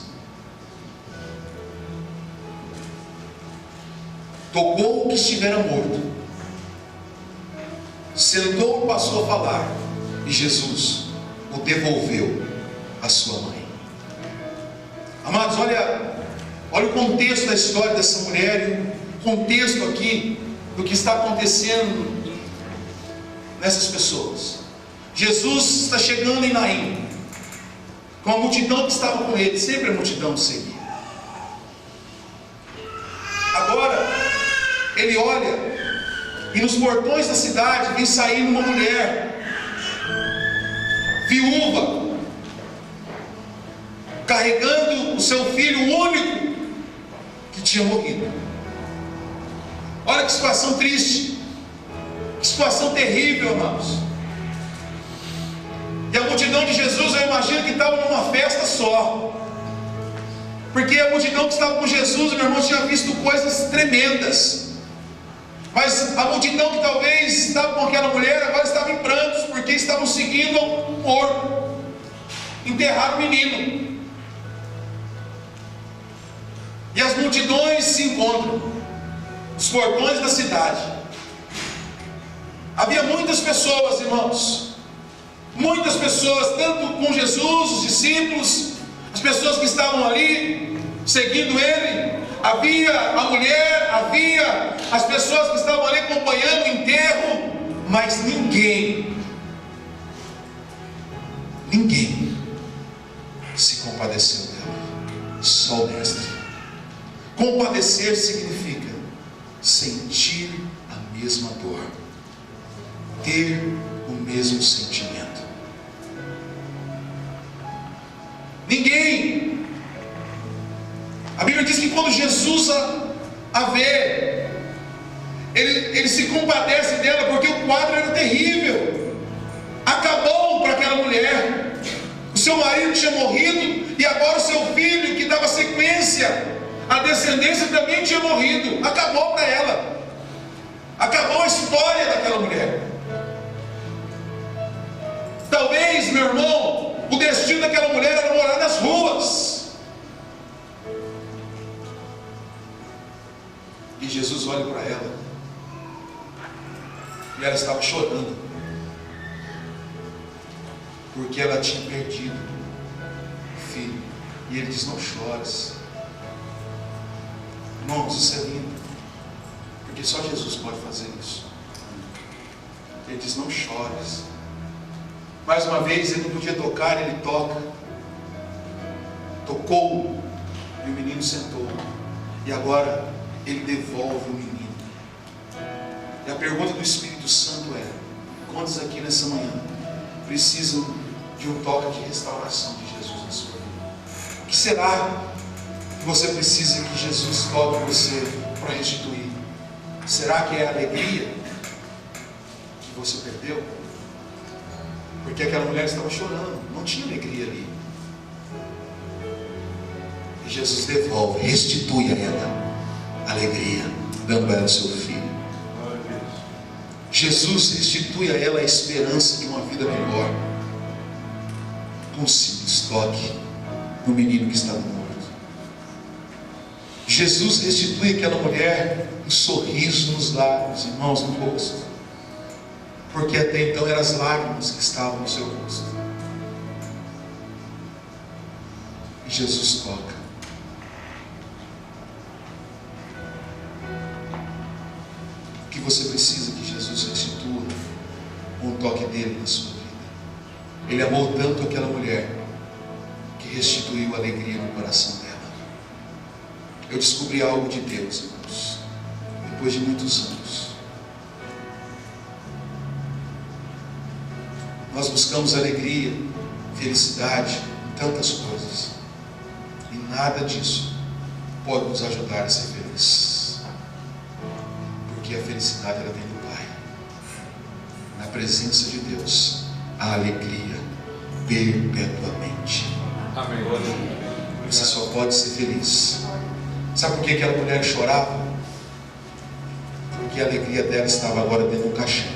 Tocou o que estivera morto. Sentou e passou a falar. E Jesus o devolveu à sua mãe. Amados, olha o contexto da história dessa mulher, o contexto aqui do que está acontecendo nessas pessoas. Jesus está chegando em Naim, com a multidão que estava com ele, sempre a multidão seguia. Agora, ele olha, e nos portões da cidade vem saindo uma mulher, viúva, carregando o seu filho único que tinha morrido. Olha que situação triste, que situação terrível, irmãos. E a multidão de Jesus, eu imagino que estava numa festa só, porque a multidão que estava com Jesus, meu irmão, tinha visto coisas tremendas. Mas a multidão que talvez estava com aquela mulher agora estava em prantos, porque estavam seguindo um morto, enterraram o menino. E as multidões se encontram nos portões da cidade. Havia muitas pessoas, irmãos, muitas pessoas, tanto com Jesus, os discípulos, as pessoas que estavam ali seguindo ele. Havia a mulher, havia as pessoas que estavam ali acompanhando o enterro, mas ninguém se compadeceu dela, só o mestre. Compadecer significa sentir a mesma dor, ter o mesmo sentimento. Ninguém. A Bíblia diz que quando Jesus a vê, ele se compadece dela, porque o quadro era terrível. Acabou para aquela mulher. O seu marido tinha morrido, e agora o seu filho, que dava sequência, a descendência, também tinha morrido. Acabou para ela. Acabou a história daquela mulher. Talvez, meu irmão, o destino daquela mulher era morar nas ruas. E Jesus olha para ela, e ela estava chorando, porque ela tinha perdido o filho. E ele diz: não chores. Irmãos, isso é lindo, porque só Jesus pode fazer isso. Ele diz: não chores. Mais uma vez, ele não podia tocar, ele toca. Tocou, e o menino sentou. E agora ele devolve o menino. E a pergunta do Espírito Santo é: quantos aqui nessa manhã precisam de um toque de restauração de Jesus na sua vida? O que será que você precisa que Jesus toque você para restituir? Será que é a alegria que você perdeu? Porque aquela mulher estava chorando, não tinha alegria ali. E Jesus devolve, restitui a ela a alegria, dando a ela o seu filho. Jesus restitui a ela a esperança de uma vida melhor, com um simples toque no menino que estava morto. Jesus restitui àquela mulher um sorriso nos lábios, irmãos, no rosto, porque até então eram as lágrimas que estavam no seu rosto. E Jesus toca. O que você precisa que Jesus restitua? Um toque dele na sua vida. Ele amou tanto aquela mulher que restituiu a alegria no coração dela. Eu descobri algo de Deus, irmãos, depois de muitos anos. Nós buscamos alegria, felicidade em tantas coisas, e nada disso pode nos ajudar a ser felizes, porque a felicidade ela vem do Pai. Na presença de Deus, a alegria perpetuamente. Amém. Você só pode ser feliz. Sabe por que aquela mulher chorava? Porque a alegria dela estava agora dentro do caixão.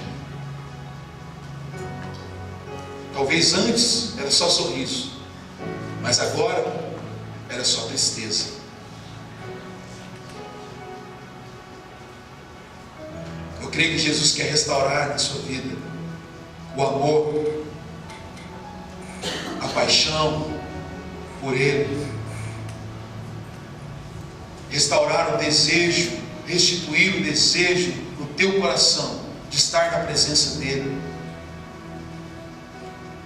Talvez antes era só sorriso, mas agora era só tristeza. Eu creio que Jesus quer restaurar na sua vida o amor, a paixão por Ele, restaurar o desejo, restituir o desejo no teu coração de estar na presença dEle.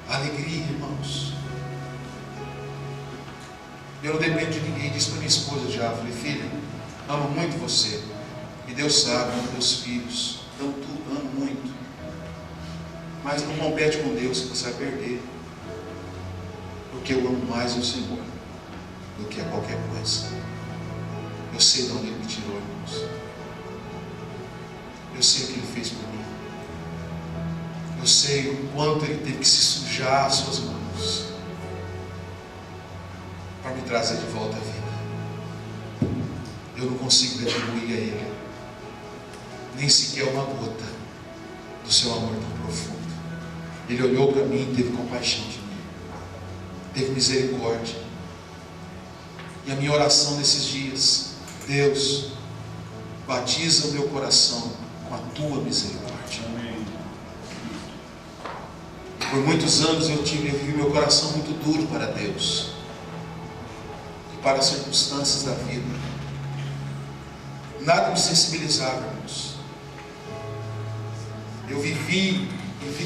Alegria, irmãos. Eu não dependo de ninguém. Disse para minha esposa já, falei: filha, amo muito você, e Deus sabe, amo meus filhos, amo tudo, amo muito, mas não compete com Deus, que você vai perder, porque eu amo mais o Senhor do que a qualquer coisa. Eu sei de onde Ele me tirou, irmãos. Eu sei o que Ele fez por mim. Eu sei o quanto Ele teve que se sujar as suas mãos para me trazer de volta à vida. Eu não consigo retribuir a Ele nem sequer uma gota do seu amor tão profundo. Ele olhou para mim e teve compaixão de mim, teve misericórdia. E a minha oração nesses dias: Deus, batiza o meu coração com a tua misericórdia. Por muitos anos eu vivi meu coração muito duro para Deus e para as circunstâncias da vida. Nada me sensibilizava, irmãos. Eu vivi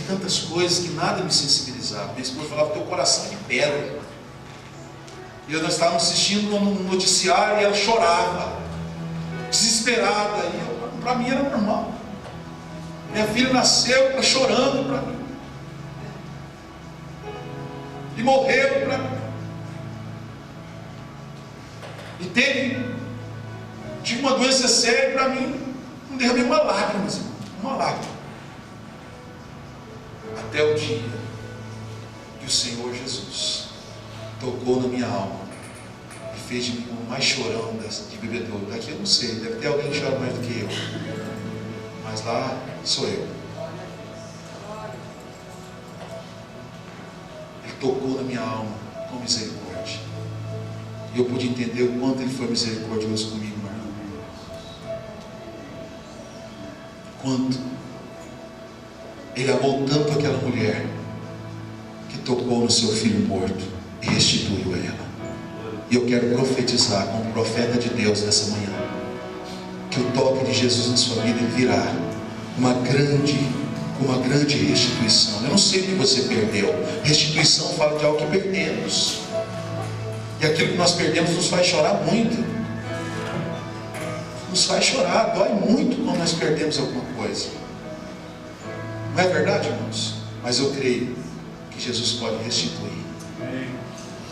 tantas coisas que nada me sensibilizava. Minha esposa falava: teu coração é de pedra. E nós estávamos assistindo um noticiário e ela chorava, desesperada. E para mim era normal. Minha filha nasceu, ela chorando para mim. E morreu para mim. E tive uma doença séria para mim. Não derramei uma lágrima, irmão, uma lágrima. Até o dia que o Senhor Jesus tocou na minha alma e fez de mim o mais chorão de bebedouro. Daqui eu não sei, deve ter alguém que chora mais do que eu, mas lá sou eu. Ele tocou na minha alma com misericórdia, e eu pude entender o quanto Ele foi misericordioso comigo, meu irmão. Quanto Ele amou tanto aquela mulher que tocou no seu filho morto e restituiu a ela. E eu quero profetizar como profeta de Deus nessa manhã, que o toque de Jesus na sua vida virá uma grande restituição. Eu não sei o que você perdeu. Restituição fala de algo que perdemos, e aquilo que nós perdemos nos faz chorar muito, nos faz chorar, dói muito quando nós perdemos alguma coisa. Não é verdade, irmãos? Mas eu creio que Jesus pode restituir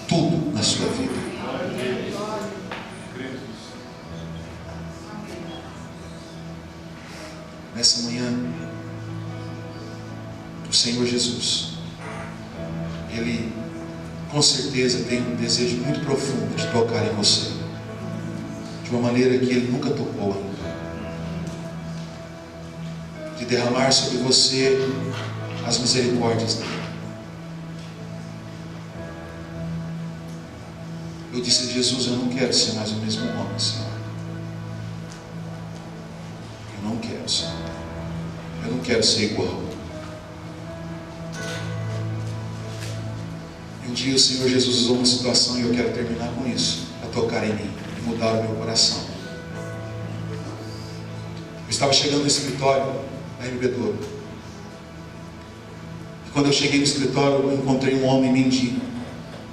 tudo na sua vida. nessa manhã, o Senhor Jesus, Ele com certeza tem um desejo muito profundo de tocar em você, de uma maneira que Ele nunca tocou ainda, de derramar sobre você as misericórdias dele. Eu disse a Jesus: eu não quero ser mais o mesmo homem, Senhor. Eu não quero, Senhor. Eu não quero ser igual. Um dia o Senhor Jesus usou uma situação, e eu quero terminar com isso, para tocar em mim e mudar o meu coração. Eu estava chegando no escritório da Embebedouro, e quando eu cheguei no escritório, eu encontrei um homem mendigo.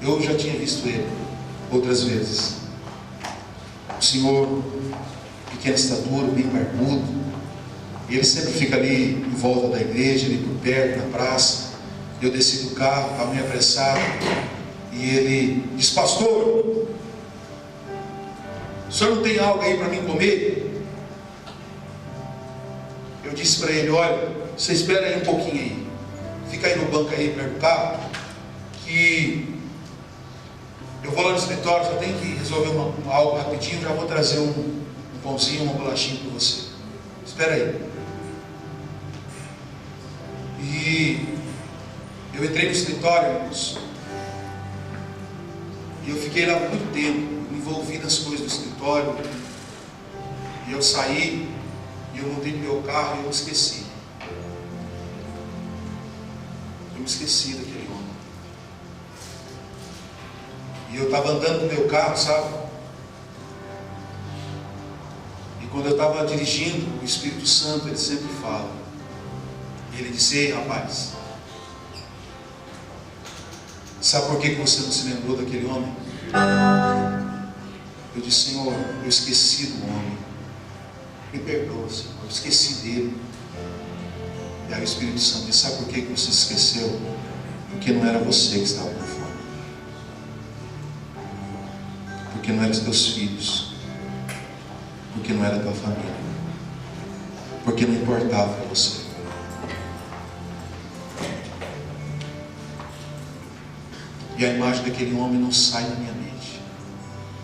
Eu já tinha visto ele outras vezes. Um senhor, pequena estatura, bem barbudo, e ele sempre fica ali em volta da igreja, ali por perto, na praça. Eu desci do carro, estava meio apressado, e ele disse: pastor, o senhor não tem algo aí para mim comer? Eu disse para ele: olha, você espera aí um pouquinho aí, fica aí no banco aí perto do carro, que eu vou lá no escritório, só tenho que resolver algo rapidinho, já vou trazer um pãozinho, uma bolachinha para você. Espera aí. E eu entrei no escritório, irmãos, e eu fiquei lá muito tempo, envolvido nas coisas do escritório. E eu saí, e eu montei no meu carro, e eu me esqueci. Eu me esqueci daquele homem. E eu estava andando no meu carro, sabe? E quando eu estava dirigindo, o Espírito Santo, ele sempre fala. E ele disse: ei, rapaz, sabe por que você não se lembrou daquele homem? Eu disse: Senhor, eu esqueci do homem. Me perdoa, Senhor, eu esqueci dele. E aí o Espírito Santo disse: sabe por que você se esqueceu? Porque não era você que estava com fome. Porque não eram os teus filhos. Porque não era a tua família. Porque não importava para você. E a imagem daquele homem não sai da minha mente.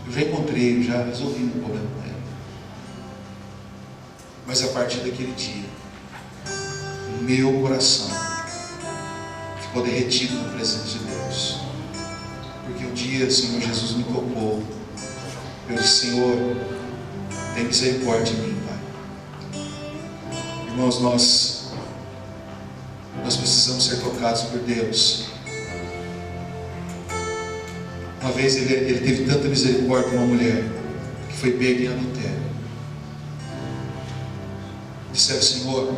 Eu já encontrei, eu já resolvi meu problema com ele. Mas a partir daquele dia, o meu coração ficou derretido na presença de Deus. Porque um dia o Senhor Jesus me tocou. Eu disse: Senhor, tem misericórdia de mim, Pai. Irmãos, nós precisamos ser tocados por Deus. Uma vez ele teve tanta misericórdia com uma mulher que foi pega em adultério. Disseram: Senhor,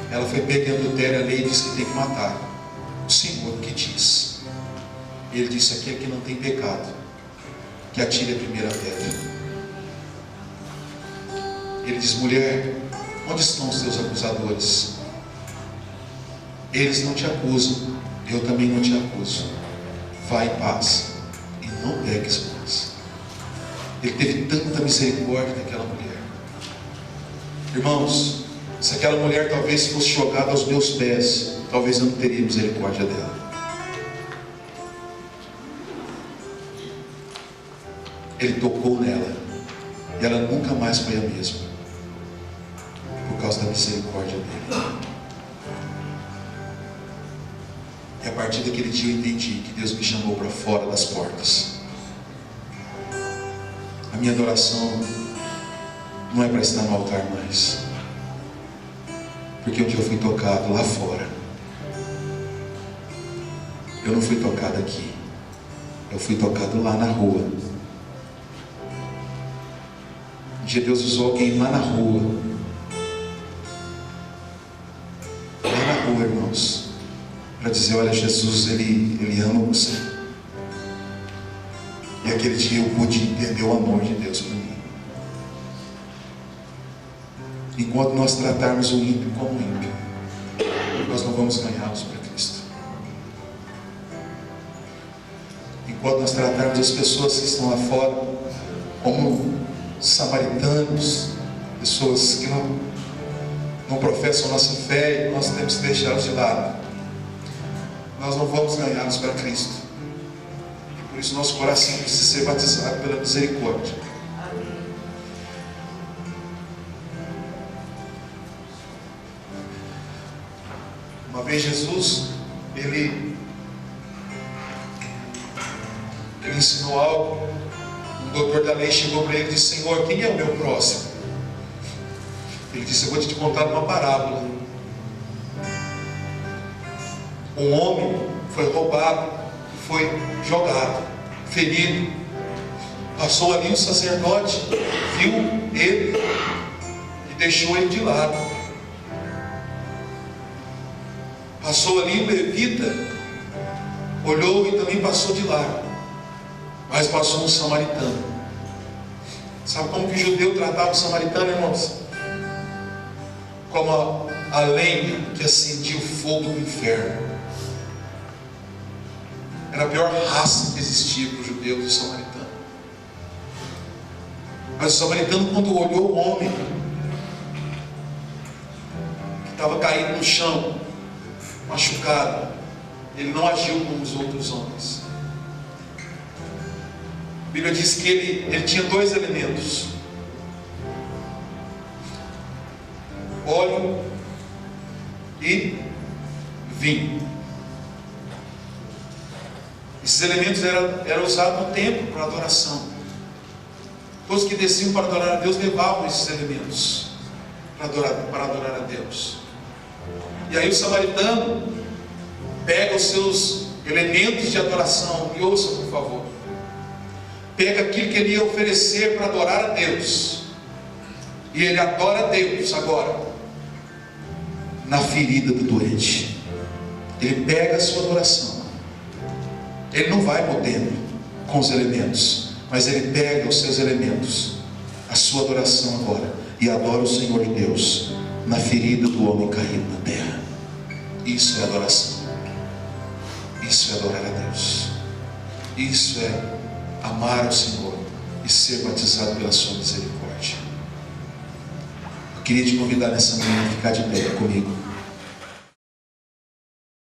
ela foi pega em adultério, a lei diz que tem que matar. O Senhor o que diz? Ele disse: aquele que não tem pecado, que atire a primeira pedra. Ele diz: mulher, onde estão os teus acusadores? Eles não te acusam, eu também não te acuso. Vá em paz. Não pegues mais. Ele teve tanta misericórdia daquela mulher. Irmãos, se aquela mulher talvez fosse jogada aos meus pés, talvez eu não teria misericórdia dela. Ele tocou nela, e ela nunca mais foi a mesma, por causa da misericórdia dele. E a partir daquele dia eu entendi que Deus me chamou para fora das portas. A minha adoração não é para estar no altar mais, porque um dia eu fui tocado lá fora. Eu não fui tocado aqui, eu fui tocado lá na rua. Um dia Deus usou alguém lá na rua. Lá na rua, irmãos, para dizer: olha, Jesus, ele ama você. E aquele dia eu pude entender o amor de Deus por mim. Enquanto nós tratarmos o ímpio como ímpio, nós não vamos ganhá-los para Cristo. Enquanto nós tratarmos as pessoas que estão lá fora como samaritanos, pessoas que não professam a nossa fé e nós temos que deixá-los de lado. Nós não vamos ganhá-los para Cristo. Por isso nosso coração precisa ser batizado pela misericórdia. Uma vez Jesus, ele ensinou algo. Um doutor da lei chegou para ele e disse: Senhor, quem é o meu próximo? Ele disse: eu vou te contar uma parábola. Um homem foi roubado, foi jogado, ferido. Passou ali um sacerdote, viu ele e deixou ele de lado. Passou ali um levita, olhou e também passou de lado. Mas passou um samaritano. Sabe como que o judeu tratava o samaritano, irmãos? Como a lenha que acendia o fogo do inferno. Era a pior raça que existia para os judeus, o samaritano. Mas o samaritano, quando olhou o homem que estava caído no chão, machucado, ele não agiu como os outros homens. A Bíblia diz que ele tinha dois elementos: óleo e vinho. Esses elementos eram usados no templo para adoração. Todos que desciam para adorar a Deus levavam esses elementos para adorar a Deus. E aí o samaritano pega os seus elementos de adoração, e ouça por favor, pega aquilo que ele ia oferecer para adorar a Deus, e ele adora a Deus agora na ferida do doente. Ele pega a sua adoração, ele não vai para o templo com os elementos, mas ele pega os seus elementos, a sua adoração agora, e adora o Senhor de Deus na ferida do homem caído na terra. Isso é adoração. Isso é adorar a Deus. Isso é amar o Senhor e ser batizado pela sua misericórdia. Eu queria te convidar nessa manhã a ficar de pé comigo.